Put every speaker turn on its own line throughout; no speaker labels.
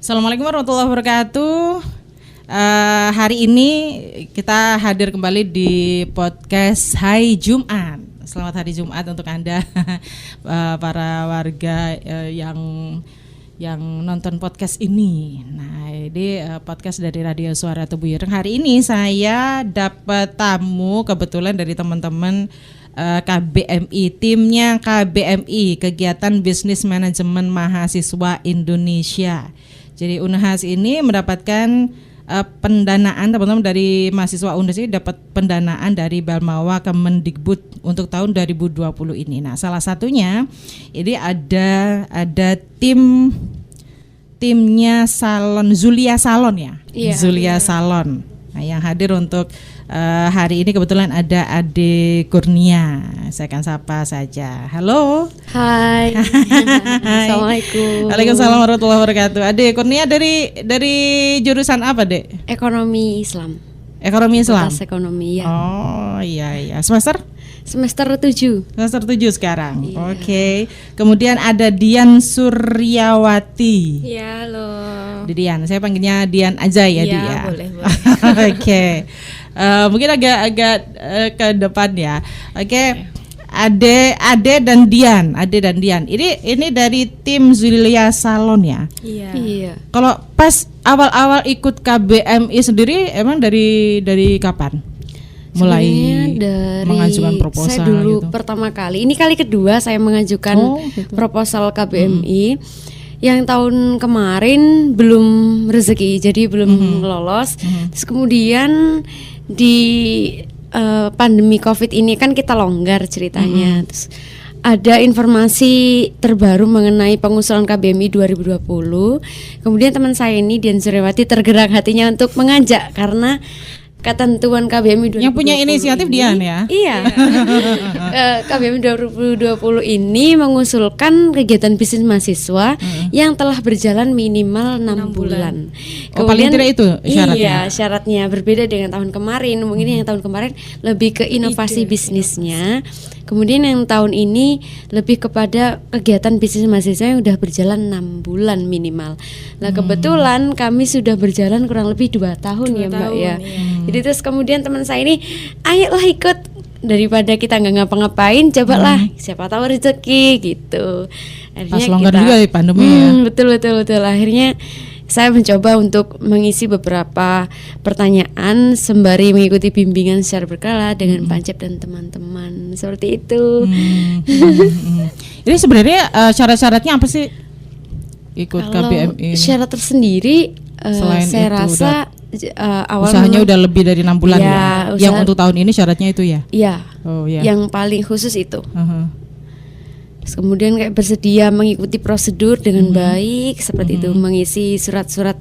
Assalamualaikum warahmatullahi wabarakatuh. Hari ini kita hadir kembali di podcast Hai Jumat. Selamat hari Jumat untuk Anda para warga yang nonton podcast ini. Nah, ini podcast dari Radio Suara Tebu Ireng. Hari ini saya dapat tamu kebetulan dari teman-teman KBMI, timnya KBMI, Kegiatan Bisnis Manajemen Mahasiswa Indonesia. Jadi Unhas ini mendapatkan pendanaan, teman-teman dari mahasiswa Unhas ini dapat pendanaan dari Balmawa Kemendikbud untuk tahun 2020 ini. Nah, salah satunya ini ada timnya Salon Zulia Salon ya. Yeah, Zulia Salon. Nah, yang hadir untuk hari ini kebetulan ada Ade Kurnia. Saya akan sapa saja. Halo.
Hai. Assalamualaikum.
Waalaikumsalam warahmatullahi wabarakatuh. Ade Kurnia dari jurusan apa, Dek?
Ekonomi Islam.
Ekonomi Islam.
Fakultas Ekonomi ya.
Oh, iya. Semester
7.
Semester 7 sekarang.
Iya.
Oke. Kemudian ada Dian Suryawati.
Ya, halo.
Dian, saya panggilnya Dian aja ya, Di ya.
Boleh.
Oke. Mungkin agak ke depan ya. Oke. Ade dan Dian. Ini dari tim Zulia Salon ya.
Iya.
Kalau pas awal-awal ikut KBMI sendiri emang dari kapan? Mulai
dari
mengajukan proposal.
Saya dulu
gitu.
pertama kali. Ini kali kedua saya mengajukan proposal KBMI. Yang tahun kemarin belum rezeki, jadi belum lolos. Terus kemudian di pandemi COVID ini kan kita longgar ceritanya. Terus ada informasi terbaru mengenai pengusulan KBMI 2020. Kemudian teman saya ini Dian Suryawati tergerak hatinya untuk mengajak karena ketentuan KBMI 2020
yang punya inisiatif
ini,
Dian ya.
Iya. KBMI 2020 ini mengusulkan kegiatan bisnis mahasiswa yang telah berjalan minimal 6 bulan.
Paling tidak itu syaratnya.
Iya, syaratnya berbeda dengan tahun kemarin. Mungkin yang tahun kemarin lebih ke inovasi bisnisnya. Kemudian yang tahun ini lebih kepada kegiatan bisnis mahasiswa yang sudah berjalan 6 bulan minimal. Nah, kebetulan kami sudah berjalan kurang lebih 2 tahun ya, Mbak ya. Jadi terus kemudian teman saya ini, ayolah ikut, daripada kita nggak ngapa-ngapain, cobalah siapa tahu rezeki gitu. Akhirnya
pas longgar juga di pandemi ya.
Betul. Akhirnya saya mencoba untuk mengisi beberapa pertanyaan sembari mengikuti bimbingan secara berkala dengan Pancep dan teman-teman seperti itu.
Ini sebenarnya syarat-syaratnya apa sih ikut KBMI ini?
Syarat tersendiri
selain
saya
itu
rasa awal
usahanya udah lebih dari 6 bulan ya. Yang untuk tahun ini syaratnya itu ya?
Iya.
Oh iya.
Yang paling khusus itu. Kemudian kayak bersedia mengikuti prosedur dengan baik seperti itu, mengisi surat-surat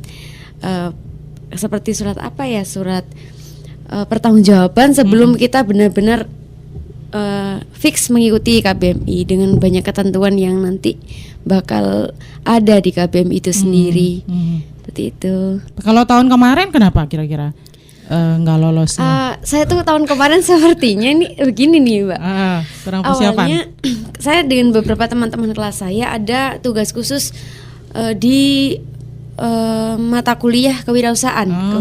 seperti surat apa ya, surat pertanggungjawaban sebelum kita benar-benar fix mengikuti KBMI dengan banyak ketentuan yang nanti bakal ada di KBMI itu sendiri. Seperti itu. Kalau
tahun kemarin kenapa kira-kira nggak lolos?
Saya tuh tahun kemarin sepertinya ini begini nih, Mbak.
Kurang persiapan.
Awalnya saya dengan beberapa teman-teman kelas saya ada tugas khusus di mata kuliah kewirausahaan 2.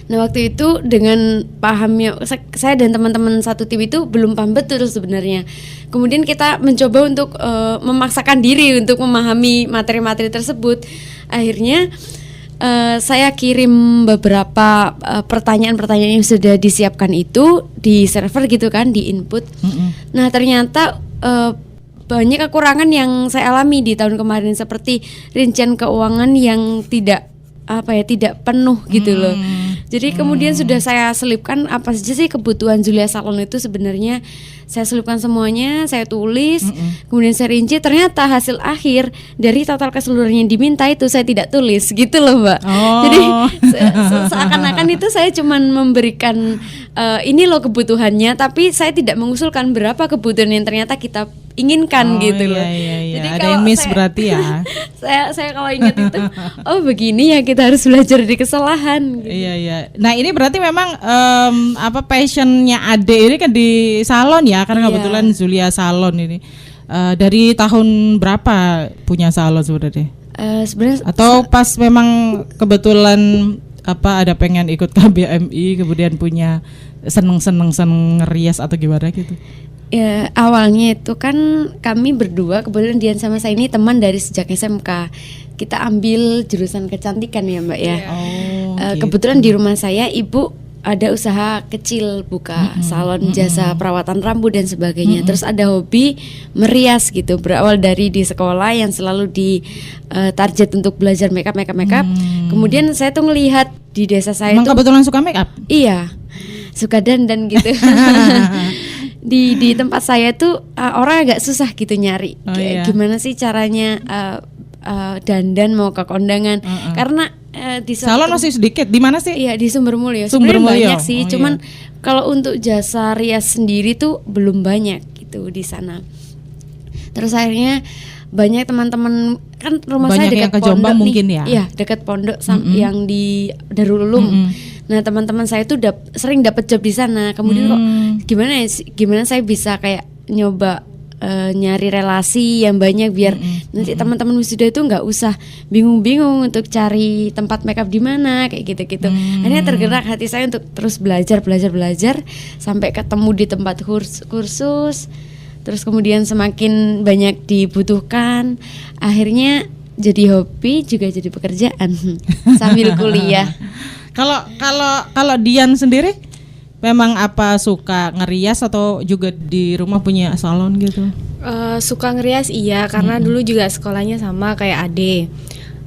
Nah, waktu itu dengan pahamnya saya dan teman-teman satu tim itu belum paham betul sebenarnya. Kemudian kita mencoba untuk memaksakan diri untuk memahami materi-materi tersebut. Akhirnya saya kirim beberapa pertanyaan-pertanyaan yang sudah disiapkan itu di server gitu kan, di input. Nah, ternyata banyak kekurangan yang saya alami di tahun kemarin seperti rincian keuangan yang tidak penuh gitu loh. Jadi kemudian sudah saya selipkan apa saja sih kebutuhan Zulia Salon itu sebenarnya. Saya selipkan semuanya, saya tulis, kemudian saya rinci. Ternyata hasil akhir dari total keseluruhan yang diminta itu saya tidak tulis gitu loh, Mbak. Jadi seakan-akan itu saya cuma memberikan ini loh kebutuhannya, tapi saya tidak mengusulkan berapa kebutuhan yang ternyata kita inginkan gitu loh.
Iya. Jadi ada yang miss berarti ya.
saya kalau ingat itu, oh begini ya kita harus belajar dari kesalahan. Gitu.
Iya. Nah ini berarti memang passionnya Ade ini kan di salon ya, karena kebetulan Zulia Salon ini dari tahun berapa punya salon sebenarnya?
Sebenarnya
atau pas memang kebetulan ada pengen ikut KBMI kemudian punya seneng ngerias atau gimana gitu?
Ya, awalnya itu kan kami berdua, kebetulan Dian sama saya ini teman dari sejak SMK. Kita ambil jurusan kecantikan ya Mbak ya.
Gitu.
Kebetulan di rumah saya ibu ada usaha kecil, buka salon jasa perawatan rambut dan sebagainya. Terus ada hobi merias gitu, berawal dari di sekolah yang selalu di target untuk belajar makeup. Kemudian saya tuh ngelihat di desa saya
Emang
tuh
kebetulan suka makeup?
Iya, suka dandan gitu. di tempat saya tuh orang agak susah gitu nyari. Gimana sih caranya dandan mau ke kondangan? Karena di
salon masih sedikit. Di mana sih?
Iya, di Sumber Mulyo.
Sumber Mulyo
banyak sih, cuman kalau untuk jasa rias sendiri tuh belum banyak gitu di sana. Terus akhirnya banyak teman-teman, kan rumah
banyak
saya dekat
yang ke Jombang
pondok
mungkin
nih.
ya.
Iya, dekat pondok yang di Darul Ulum. Nah, teman-teman saya tuh sering dapat job di sana. Kemudian kok gimana saya bisa kayak nyoba nyari relasi yang banyak biar nanti teman-teman wisuda itu nggak usah bingung-bingung untuk cari tempat makeup di mana kayak gitu-gitu. Akhirnya tergerak hati saya untuk terus belajar sampai ketemu di tempat kursus. Terus kemudian semakin banyak dibutuhkan, akhirnya jadi hobi juga jadi pekerjaan sambil kuliah.
Kalau Dian sendiri memang suka ngerias atau juga di rumah punya salon gitu?
Suka ngerias iya, karena dulu juga sekolahnya sama kayak Ade.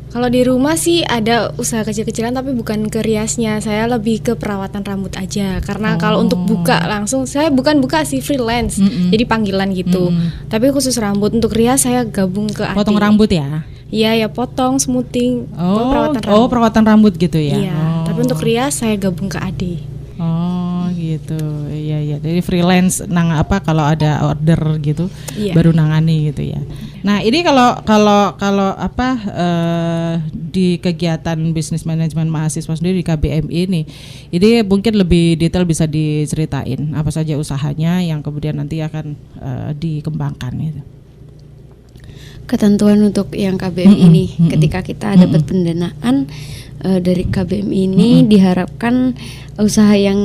Kalau di rumah sih ada usaha kecil-kecilan tapi bukan ke riasnya, saya lebih ke perawatan rambut aja. Karena kalau untuk buka langsung, saya bukan buka sih, freelance, jadi panggilan gitu. Tapi khusus rambut, untuk rias saya gabung ke Ade.
Potong rambut ya?
Iya ya, potong, smoothing, perawatan rambut.
Perawatan rambut gitu ya?
Iya, tapi untuk rias saya gabung ke Ade.
Oh gitu, iya. Jadi freelance kalau ada order gitu, baru nangani gitu ya. Nah ini kalau di kegiatan bisnis manajemen mahasiswa sendiri di KBMI ini mungkin lebih detail bisa diceritain apa saja usahanya yang kemudian nanti akan dikembangkan gitu.
Ketentuan untuk yang KBMI ini, ketika kita dapat pendanaan dari KBMI ini diharapkan usaha yang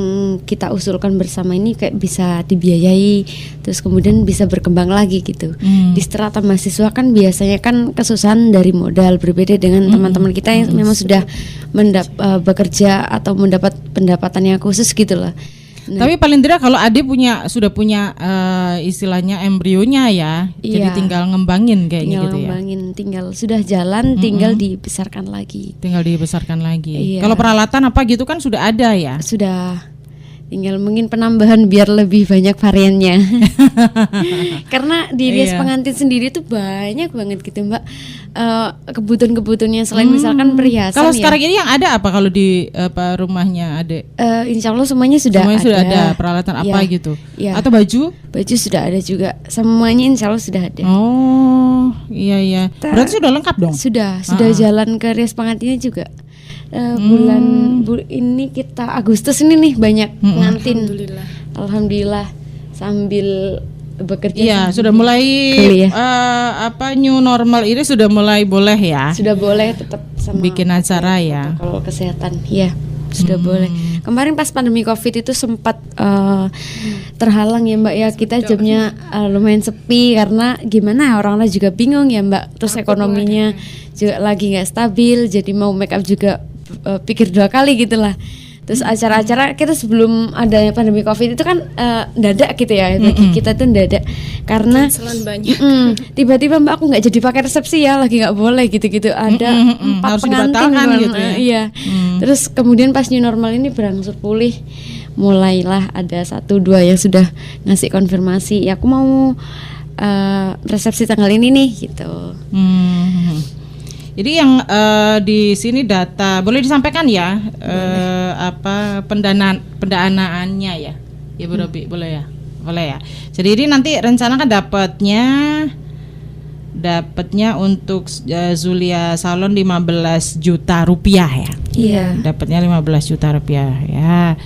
kita usulkan bersama ini kayak bisa dibiayai, terus kemudian bisa berkembang lagi gitu. Di strata mahasiswa kan biasanya kan kesusahan dari modal, berbeda dengan teman-teman kita yang memang sudah bekerja atau mendapat pendapatan yang khusus gitulah.
Nah. Tapi paling tidak kalau Ade sudah punya istilahnya embrionya ya, jadi tinggal ngembangin kayaknya gitu ya.
Tinggal sudah jalan, tinggal dibesarkan lagi. Kalau peralatan apa gitu kan sudah ada ya? Sudah. Tinggal mungkin penambahan biar lebih banyak variannya. Karena di rias pengantin sendiri tuh banyak banget gitu Mbak, kebutuhan-kebutuhannya selain misalkan perhiasan.
Kalau sekarang ini yang ada apa kalau di rumahnya Ade?
Insya Allah semuanya sudah
ada peralatan apa gitu? Atau baju
sudah ada juga, semuanya insya Allah sudah ada.
Oh iya. Berarti sudah lengkap dong?
Sudah jalan ke rias pengantinnya juga. Bulan ini kita Agustus ini nih banyak pengantin. Alhamdulillah sambil bekerja.
Iya, sudah mulai new normal ini sudah mulai boleh ya.
Sudah boleh tetap sama
bikin acara ya.
Kalau kesehatan ya sudah boleh. Kemarin pas pandemi Covid itu sempat terhalang ya Mbak ya, kita jamnya lumayan sepi karena gimana orang-orang juga bingung ya Mbak. Terus ekonominya juga lagi nggak stabil, jadi mau make up juga pikir 2 kali gitulah. Terus acara-acara kita sebelum adanya pandemi Covid itu kan dadak gitu ya, bagi kita tuh dadak karena tiba-tiba Mbak aku nggak jadi pakai resepsi ya, lagi nggak boleh gitu-gitu, ada 4 pengantin gitu ya. Iya. Terus kemudian pas new normal ini berangsur pulih, mulailah ada 1-2 yang sudah ngasih konfirmasi, ya aku mau resepsi tanggal ini nih gitu.
Jadi yang di sini data boleh disampaikan ya, pendanaannya ya, Bu Robi, boleh ya. Jadi ini nanti rencana kan dapatnya untuk Zulia Salon 15 juta rupiah ya.
Iya.
Dapatnya 15 juta rupiah ya.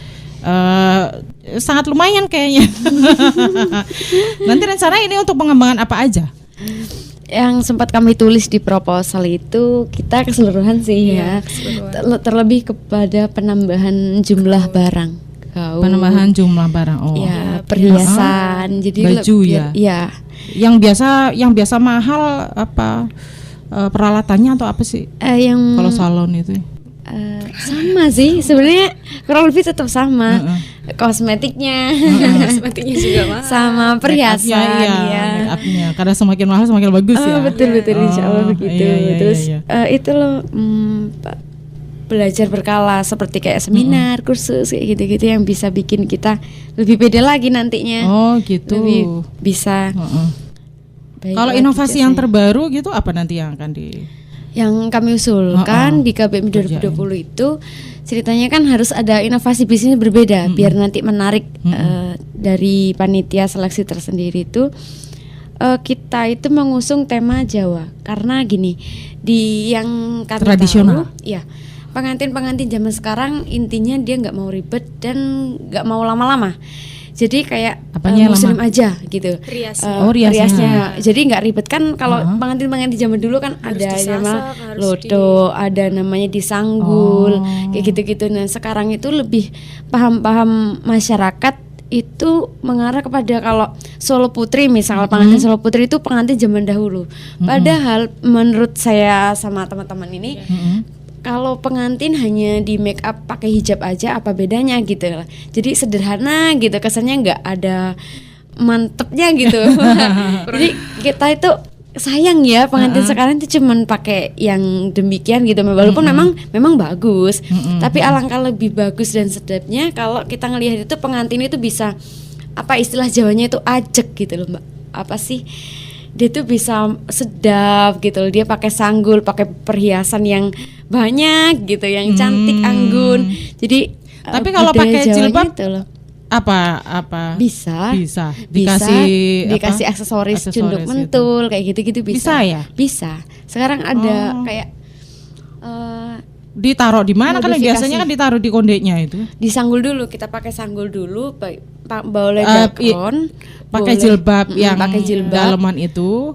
Sangat lumayan kayaknya. Nanti rencana ini untuk pengembangan apa aja?
yang sempat kami tulis di proposal itu kita keseluruhan sih ya, terlebih kepada penambahan jumlah barang,
penambahan jumlah barang,
ya perhiasan, jadi
baju ya. Yang biasa mahal apa peralatannya atau apa sih? Kalau salon itu?
Sama sih sebenarnya, kurang lebih tetap sama. Kosmetiknya
juga mahal.
Sama perhiasan
make upnya. Karena semakin mahal semakin bagus ya.
Betul insya Allah begitu. Terus itu loh belajar berkala seperti kayak seminar, kursus kayak gitu-gitu yang bisa bikin kita lebih beda lagi nantinya.
Oh gitu.
Lebih bisa.
Kalau inovasi yang terbaru gitu apa nanti yang akan
yang kami usulkan di KBM 2020 itu ceritanya kan harus ada inovasi bisnis berbeda biar nanti menarik dari panitia seleksi tersendiri itu. Kita itu mengusung tema Jawa karena gini, di yang kami
tradisional
tahu, ya pengantin zaman sekarang intinya dia nggak mau ribet dan nggak mau lama-lama. Jadi kayak muslim aja gitu. Riasnya. Jadi nggak ribet kan kalau pengantin zaman dulu kan harus ada nama lodo, ada namanya disanggul, kayak gitu-gitu. Nah sekarang itu lebih paham masyarakat itu mengarah kepada kalau Solo Putri misal pengantin Solo Putri itu pengantin zaman dahulu. Padahal menurut saya sama teman-teman ini kalau pengantin hanya di make up pakai hijab aja apa bedanya gitu. Jadi sederhana gitu, kesannya nggak ada mantepnya gitu. Jadi kita itu sayang ya pengantin sekarang itu cuman pakai yang demikian gitu. Walaupun memang bagus, tapi alangkah lebih bagus dan sedapnya kalau kita ngelihat itu pengantin itu bisa apa istilah Jawanya itu ajek gitu loh Mbak. Apa sih? Dia tuh bisa sedap gitu loh. Dia pakai sanggul, pakai perhiasan yang banyak gitu, yang cantik anggun. Jadi
tapi kalau pakai jilbab apa
bisa
apa?
dikasih aksesoris cunduk mentul kayak gitu bisa
ya?
Bisa. Sekarang ada kayak
ditaruh di mana kan biasanya kan ditaruh di kondeknya itu.
Disanggul dulu, kita pakai sanggul dulu, boleh dakron,
pakai jilbab yang
pakai jilbab
daleman itu.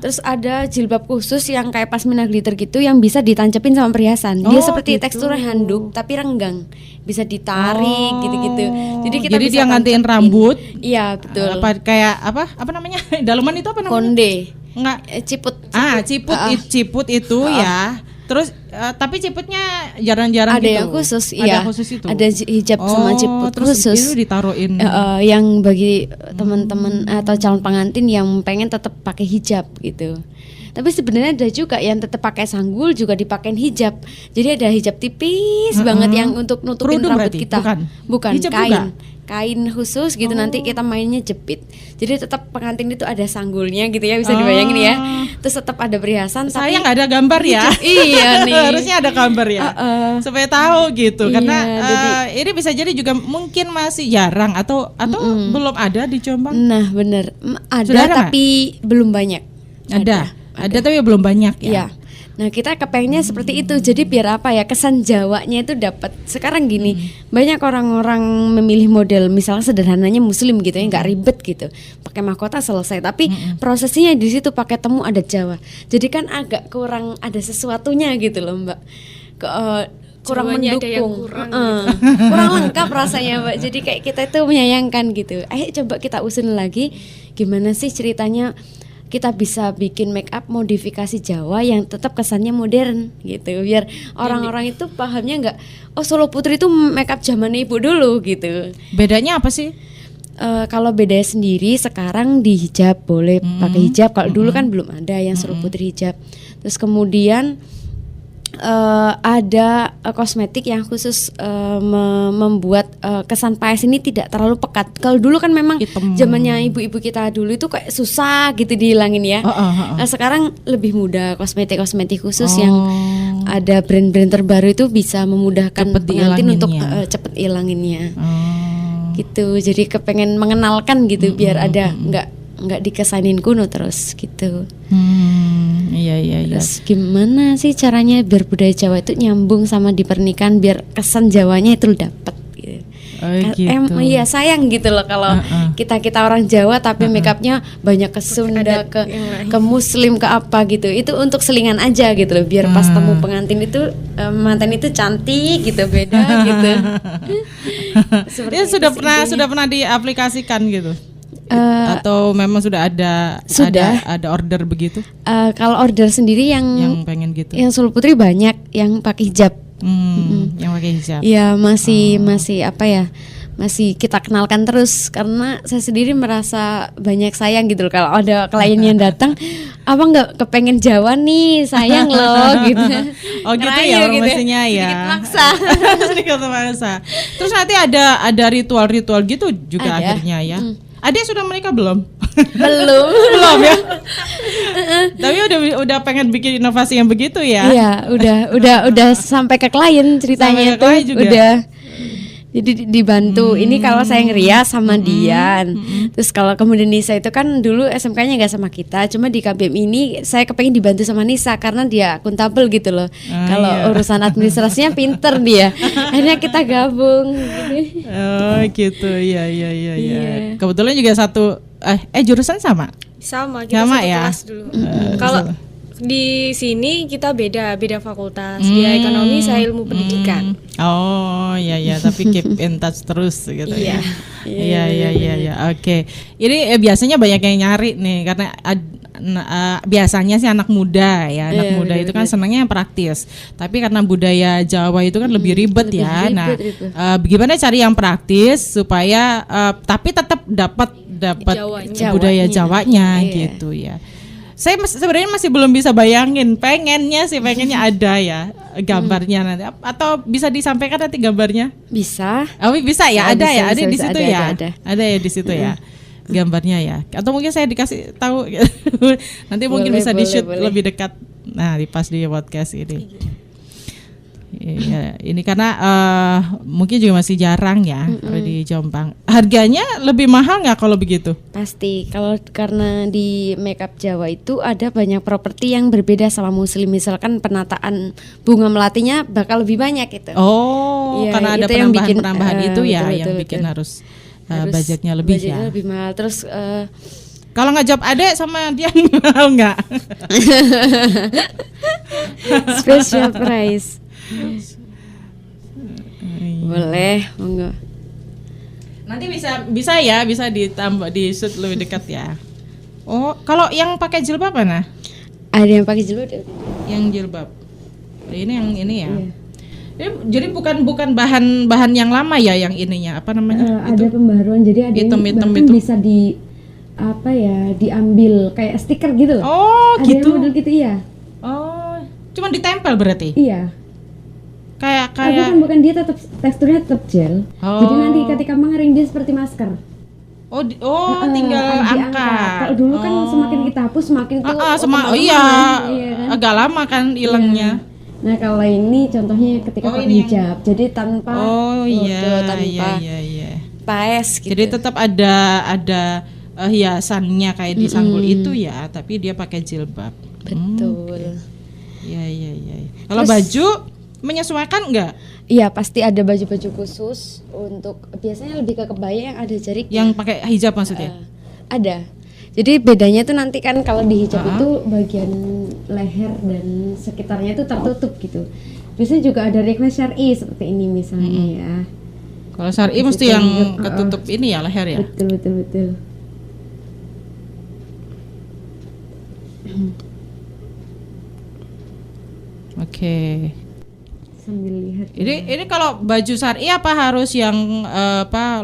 Terus ada jilbab khusus yang kayak pasmina glitter gitu yang bisa ditancepin sama perhiasan. Dia seperti tekstur handuk tapi renggang, bisa ditarik gitu-gitu. Jadi kita bisa
dia ngantiin rambut.
Iya betul.
Kayak apa namanya? Daleman itu apa namanya?
Konde.
Enggak,
ciput.
Ciput itu ya. Terus tapi ciputnya jarang-jarang
ada
gitu.
Yang khusus,
ada khusus itu.
Ada hijab sama ciput
terus
khusus.
Itu ditaruhin.
Yang bagi teman-teman atau calon pengantin yang pengen tetap pakai hijab gitu. Tapi sebenarnya ada juga yang tetap pakai sanggul juga dipakein hijab. Jadi ada hijab tipis banget yang untuk nutupin
kerudung
rambut
berarti?
kita. Bukan
Hijab
kain.
juga?
Kain khusus gitu, nanti kita mainnya jepit. Jadi tetap pengantin itu ada sanggulnya gitu ya, bisa dibayangin ya. Terus tetap ada perhiasan.
Saya nggak ada gambar ya.
Iya nih.
Harusnya ada gambar ya. Supaya tahu gitu. Karena ini bisa jadi juga mungkin masih jarang atau belum ada di Jombang.
Nah bener, ada tapi belum banyak.
Ada tapi belum banyak ya.
Iya. Nah kita kepengennya seperti itu. Jadi biar apa ya, kesan Jawanya itu dapat. Sekarang gini, banyak orang-orang memilih model misalnya sederhananya muslim gitu ya, nggak ribet gitu, pakai mahkota selesai. Tapi prosesnya di situ pakai temu adat Jawa. Jadi kan agak kurang ada sesuatunya gitu loh Mbak. Kurang
Jawanya
mendukung, kurang lengkap rasanya Mbak. Jadi kayak kita itu menyayangkan gitu. Ayo coba kita usun lagi, gimana sih ceritanya kita bisa bikin make up modifikasi Jawa yang tetap kesannya modern gitu, biar orang-orang itu pahamnya nggak Solo Putri itu make up zaman ibu dulu gitu.
Bedanya apa sih?
Kalau bedanya sendiri sekarang di hijab boleh pakai hijab, kalau dulu kan belum ada yang Solo Putri hijab. Terus kemudian ada kosmetik yang khusus membuat kesan paes ini tidak terlalu pekat. Kalau dulu kan memang zamannya ibu-ibu kita dulu itu kayak susah gitu dihilangin ya. Sekarang lebih mudah, kosmetik khusus yang ada brand-brand terbaru itu bisa memudahkan pengantin untuk cepet ilanginnya. Gitu. Jadi kepengen mengenalkan gitu biar ada nggak dikesanin kuno terus gitu.
Iya.
Terus gimana sih caranya biar budaya Jawa itu nyambung sama di pernikahan, biar kesan Jawanya itu dapat gitu.
gitu.
Iya sayang gitu loh kalau kita orang Jawa tapi makeupnya banyak ke Sunda, ke Muslim, ke apa gitu. Itu untuk selingan aja gitu loh, biar pas temu pengantin itu mantan itu cantik gitu, beda gitu.
Ya sudah pernah diaplikasikan gitu. Atau memang sudah ada order begitu?
Kalau order sendiri yang
pengen gitu.
Yang Solo Putri banyak yang pakai hijab.
Yang pakai hijab.
Ya masih apa ya? Masih kita kenalkan terus karena saya sendiri merasa banyak sayang gitu loh kalau ada klien yang datang, apa nggak kepengen Jawa nih, sayang loh gitu.
Oh gitu ya,
gitu.
mestinya ya. Sedikit maksa. Terus nanti ada ritual-ritual gitu juga akhirnya ya. Ada sudah menikah belum? Belum ya. Tapi udah pengen bikin inovasi yang begitu ya?
Iya, udah sampai ke klien ceritanya tuh juga. Udah. Jadi dibantu. Ini kalau saya ngerias sama Dian. Terus kalau kemudian Nisa itu kan dulu SMK-nya nggak sama kita, cuma di KBM ini saya kepengen dibantu sama Nisa karena dia akuntabel gitu loh. Kalau urusan administrasinya pinter dia. Akhirnya kita gabung.
Oh gitu, iya. Kebetulan juga satu jurusan sama.
Sama, kita satu kelas dulu. Kalau di sini kita beda fakultas. Dia ekonomi, saya ilmu pendidikan.
Oh iya, tapi keep in touch terus gitu ya. Iya. Oke. Ini biasanya banyak yang nyari nih karena biasanya sih anak muda ya. Anak muda itu kan senangnya yang praktis. Tapi karena budaya Jawa itu kan lebih ribet ya. Nah, bagaimana cari yang praktis supaya tapi tetap dapat budaya Jawanya gitu ya. Saya sebenarnya masih belum bisa bayangin, pengennya ada ya gambarnya nanti, atau bisa disampaikan nanti gambarnya?
Bisa.
Oh bisa ya, ada ya, ada di situ ya,
ada
ya di situ ya gambarnya ya. Atau mungkin saya dikasih tahu nanti mungkin bisa di shoot lebih dekat. Nah, pas di podcast ini. Iya, ini karena mungkin juga masih jarang ya di Jombang. Harganya lebih mahal nggak kalau begitu?
Pasti, karena di makeup Jawa itu ada banyak properti yang berbeda sama Muslim. Misalkan penataan bunga melatinya bakal lebih banyak itu.
Oh, ya, karena ada penambahan itu ya yang bikin harus budgetnya lebih ya.
Lebih mahal. Terus
kalau nggak job adek sama dia mahal nggak?
Special price. Boleh, monggo.
Nanti bisa ditambah di shoot lebih dekat ya. Oh, kalau yang pakai jilbab mana?
Ada yang pakai jilbab.
Yang jilbab. Ini yang ini ya. Iya. Jadi bukan bahan yang lama ya yang ininya, apa namanya?
Ada pembaruan, jadi ada
hitam itu
bisa diambil kayak stiker gitu loh.
Oh,
ada
gitu.
Ada model gitu iya.
Oh, cuma ditempel berarti?
Iya.
Kayak
bukan dia teksturnya tetap gel. Jadi nanti ketika mengering dia seperti masker.
Tinggal angkat.
Kalau dulu kan semakin kita hapus semakin tuh
kan? Agak lama kan hilangnya.
Nah, kalau ini contohnya ketika pakai hijab. Jadi tanpa paes gitu.
Jadi tetap ada hiasannya kayak di sanggul itu ya, tapi dia pakai jilbab.
Betul.
Iya. Kalau baju menyesuaikan enggak?
Iya, pasti ada baju-baju khusus untuk biasanya lebih ke kebaya yang ada jarik.
Yang pakai hijab maksudnya?
Ada. Jadi bedanya tuh nanti kan kalau di hijab itu bagian leher dan sekitarnya itu tertutup gitu. Biasanya juga ada request syar'i seperti ini misalnya ya.
Kalau syar'i mesti yang ketutup ini ya leher ya?
Betul.
Oke.
Sambil lihat.
Ini kalau baju syar'i apa harus yang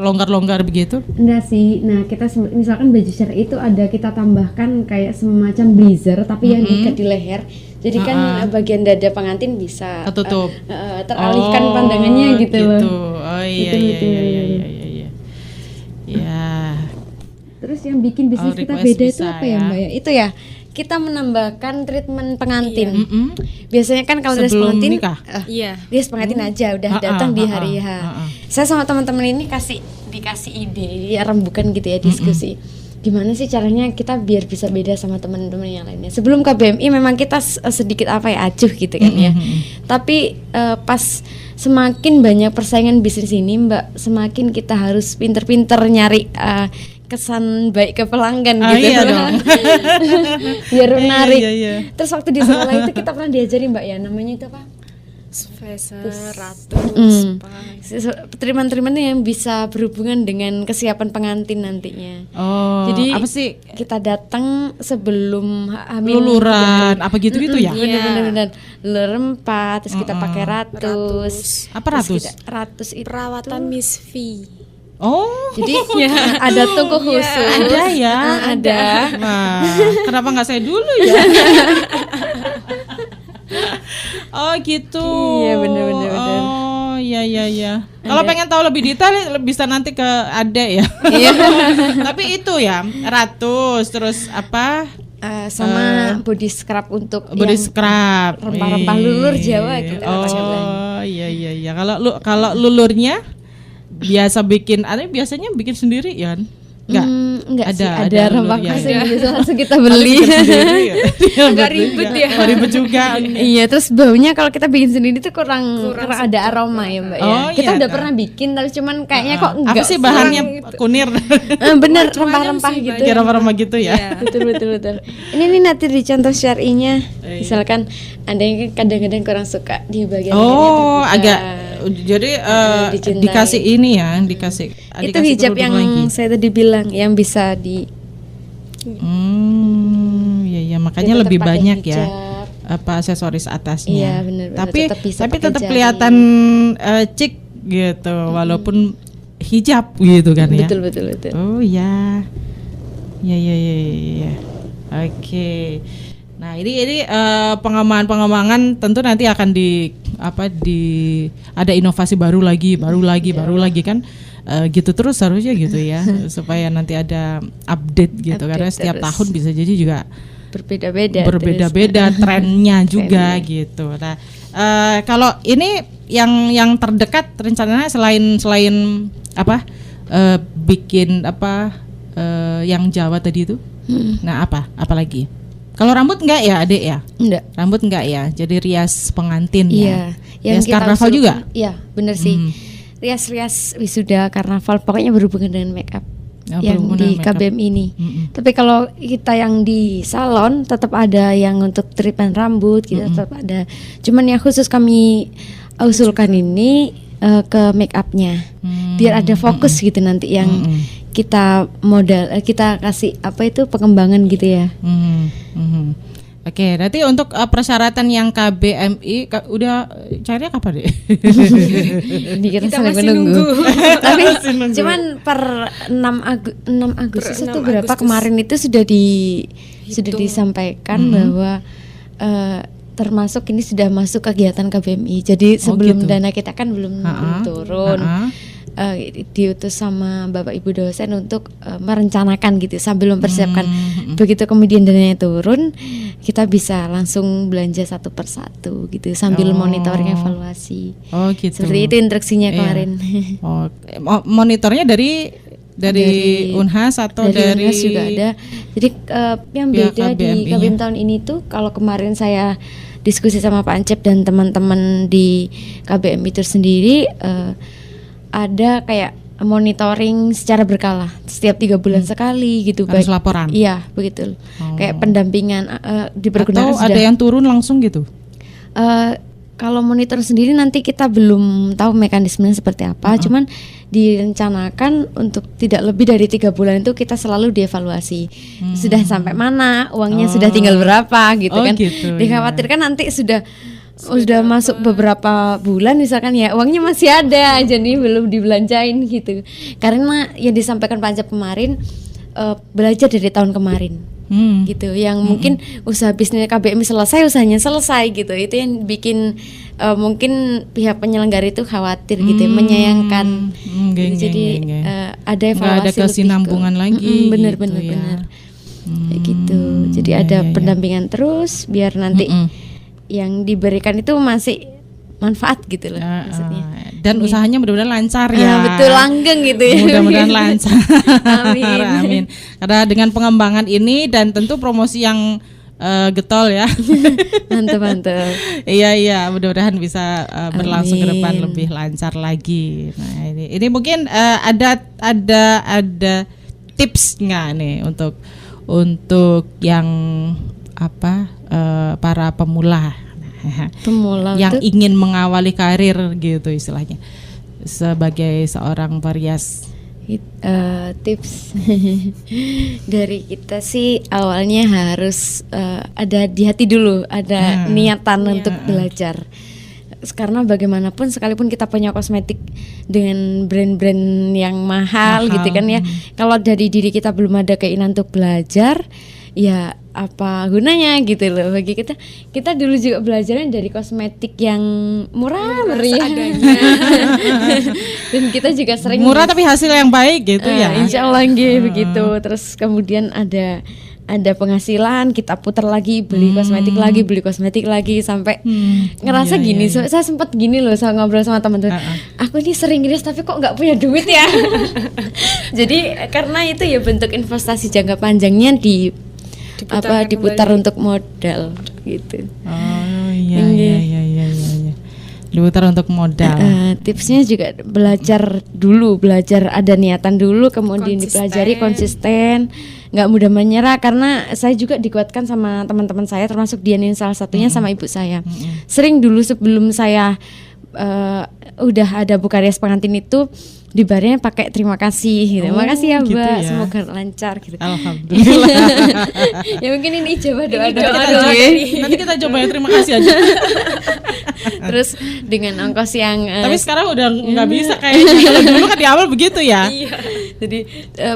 longgar-longgar begitu?
Enggak sih. Nah, kita misalkan baju syar'i itu ada kita tambahkan kayak semacam blazer tapi yang diikat di leher. Jadi kan bagian dada pengantin bisa
tertutup.
Teralihkan pandangannya gitu loh.
Oh iya. Ya.
Terus yang bikin bisnis kita beda itu apa ya, Mbak ya? Itu ya. Kita menambahkan treatment pengantin. Biasanya kan kalau dress pengantin, dress pengantin aja udah datang di hari H. Saya sama teman-teman ini dikasih ide, ya rembukan gitu ya diskusi. gimana sih caranya kita biar bisa beda sama teman-teman yang lainnya. Sebelum KBMI memang kita sedikit acuh gitu kan ya. Tapi pas semakin banyak persaingan bisnis ini Mbak, semakin kita harus pinter-pinter nyari kesan baik ke pelanggan gitu.
Iya dong.
Biar menarik.
Iya.
Terus waktu di sekolah itu kita pernah diajari Mbak ya, namanya itu apa?
Ratus,
Triman-triman yang bisa berhubungan dengan kesiapan pengantin nantinya.
Oh,
jadi
apa sih?
Kita datang sebelum hamil
Luluran, apa gitu-gitu ya?
Bener-bener luluran 4, terus kita pakai ratus.
Apa ratus?
Ratus itu
perawatan Miss V.
Oh,
jadi ada toko khusus.
ada ya?
Ada.
Nah, kenapa nggak saya dulu ya? Oh gitu.
Iya benar.
Oh iya. Kalau pengen tahu lebih detail bisa nanti ke Ade ya.
Iya.
Tapi itu ya ratus terus apa?
Sama body scrub untuk
Body
yang
scrub.
rempah-rempah lulur Jawa gitu.
Oh iya. Kalau lulurnya biasa biasanya bikin sendiri ya kan?
Enggak sih, ada rempah
lulur,
khas
ya.
yang bisa langsung kita beli.
Agak ribet ya.
Ribet juga.
Iya, terus baunya kalau kita bikin sendiri tuh kurang ada aroma ya Mbak ya.
Oh,
Kita
iya.
udah pernah bikin tapi cuman kayaknya kok enggak.
Apa sih bahannya kunir?
Bener rempah-rempah gitu.
Kayak rempah-rempah gitu ya.
Betul. Ini nih nanti di contoh syar'inya. Misalkan ada yang kadang-kadang kurang suka di bagian
Oh,
terbuka.
agak jadi
Dicintai.
dikasih ini ya, dikasih
Itu hijab
kerudung
yang
lagi.
saya tadi bilang yang bisa
Iya, makanya
Kita
lebih
pakai
banyak
hijab.
ya apa aksesoris atasnya.
Iya, benar.
Tapi
Tetap bisa
tapi
pakai
tetap
jari.
kelihatan cik gitu walaupun hijab gitu kan ya.
Betul.
Oh iya. Iya. Oke. Nah, ini pengembangan tentu nanti akan ada inovasi baru lagi kan. Gitu terus harusnya gitu ya supaya nanti ada update gitu karena setiap
terus.
tahun bisa jadi juga
berbeda-beda
trennya juga gitu. Nah, kalau ini yang terdekat rencananya selain apa bikin apa yang Jawa tadi itu. Nah, apa lagi? Kalau rambut enggak ya, Adek ya?
Enggak.
Rambut enggak ya? Jadi rias pengantin
Iya,
ya. Rias karnaval juga?
Iya, benar sih. Rias-rias wisuda karnaval pokoknya berhubungan dengan make up. Yang
berhubungan
di
dengan make up.
KBM ini. Tapi kalau kita yang di salon tetap ada yang untuk treatment rambut kita tetap ada. Cuman yang khusus kami usulkan ini ke make upnya. Biar ada fokus gitu nanti yang kita kita kasih apa itu pengembangan gitu ya.
Oke, nanti untuk persyaratan yang KBMI udah cairnya kapan deh?
Kita
masih
menunggu.
nunggu.
Tapi cuman per 6 Agustus itu berapa
Agustus.
kemarin itu sudah disampaikan bahwa termasuk ini sudah masuk kegiatan KBMI. Jadi sebelum
gitu.
dana kita kan belum turun. Diutus sama Bapak Ibu dosen untuk merencanakan gitu sambil mempersiapkan. Begitu kemudian dananya turun, kita bisa langsung belanja satu persatu gitu sambil monitoring evaluasi.
Oh gitu.
Seperti itu instruksinya
Iya.
kemarin.
Oh, monitornya dari Unhas atau dari
Unhas juga ada. Jadi yang
pihak
beda di
KBMI-nya.
KBM tahun ini tuh kalau kemarin saya diskusi sama Pak Ancep dan teman-teman di KBM itu sendiri ada kayak monitoring secara berkala setiap 3 bulan sekali gitu.
Harus laporan.
Iya begitu. Kayak pendampingan dipergunakan
atau ada yang turun langsung gitu.
Kalau monitor sendiri nanti kita belum tahu mekanismenya seperti apa, cuman direncanakan untuk tidak lebih dari 3 bulan itu kita selalu dievaluasi. Sudah sampai mana, uangnya sudah tinggal berapa gitu kan.
Gitu,
Dikhawatirkan nanti sudah masuk beberapa bulan misalkan ya uangnya masih ada aja nih belum dibelanjain gitu. Karena yang disampaikan Pak Ancep kemarin belajar dari tahun kemarin. Gitu yang mungkin usaha bisnis KBMI usahanya selesai gitu, itu yang bikin mungkin pihak penyelenggara itu khawatir gitu menyayangkan gitu. Jadi ada evaluasi,
ada kesinambungan lagi
bener
gitu ya.
bener kayak gitu. Jadi ada pendampingan terus biar nanti yang diberikan itu masih manfaat gitu loh maksudnya.
Dan usahanya mudah-mudahan lancar ya.
Betul, langgeng gitu ya.
Mudah-mudahan lancar.
Amin.
Amin. Karena dengan pengembangan ini dan tentu promosi yang getol ya.
Mantap.
Iya, mudah-mudahan bisa berlangsung ke depan
Amin.
lebih lancar lagi. Nah, ini mungkin ada tips nggak nih untuk yang para pemula yang
itu
ingin mengawali karir gitu istilahnya sebagai seorang perias.
tips dari kita sih awalnya harus ada di hati dulu, ada niatan untuk belajar. Karena bagaimanapun sekalipun kita punya kosmetik dengan brand-brand yang mahal gitu kan ya, kalau dari diri kita belum ada keinginan untuk belajar, ya apa gunanya gitu loh. Bagi kita dulu juga belajarnya dari kosmetik yang murah meriah dan kita juga sering
Murah tapi hasil yang baik gitu ya.
Insya Allah begitu. Terus kemudian ada penghasilan, kita putar lagi, beli kosmetik lagi sampai ngerasa gini. Saya sempat gini loh, saya ngobrol sama teman-teman. Aku ini sering gini tapi kok nggak punya duit ya. Jadi karena itu ya bentuk investasi jangka panjangnya diputar untuk modal gitu.
Oh iya. Diputar untuk modal.
Tipsnya juga belajar ada niatan dulu, kemudian dipelajari konsisten, nggak mudah menyerah. Karena saya juga dikuatkan sama teman-teman saya, termasuk Dianin salah satunya, sama ibu saya. Sering dulu sebelum saya udah ada Bukaryas Pengantin itu dibarenya pakai terima kasih gitu. Makasih ya Mbak,
gitu ya.
semoga lancar gitu.
Alhamdulillah.
Ya mungkin ini ijabah doa.
Nanti kita coba ya, terima kasih aja.
Terus dengan ongkos yang
Tapi sekarang udah nggak bisa kayaknya. Kalau dulu kan di awal begitu ya.
Iya. Jadi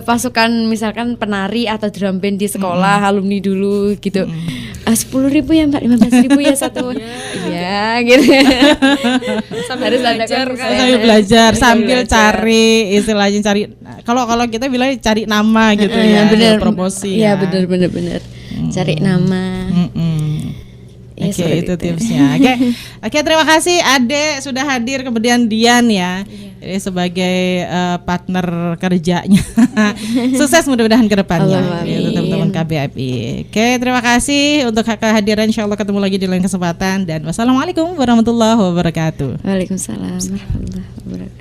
pasukan misalkan penari atau drum band di sekolah, alumni dulu gitu. 10.000 ya Mbak, 15.000 ya satu. Iya gitu.
Sambil
belajar sambil cari istilahnya kalau kita bilang cari nama gitu ya,
bener,
promosi
ya.
ya.
Bener. Cari nama. Ya,
Oke, itu tipsnya. Oke, terima kasih Ade sudah hadir, kemudian Dian ya. Jadi sebagai partner kerjanya. Sukses mudah-mudahan ke depannya gitu, teman-teman KBAI. Oke, terima kasih untuk kehadiran, insyaallah ketemu lagi di lain kesempatan dan wassalamualaikum warahmatullahi wabarakatuh.
Waalaikumsalam warahmatullahi wabarakatuh.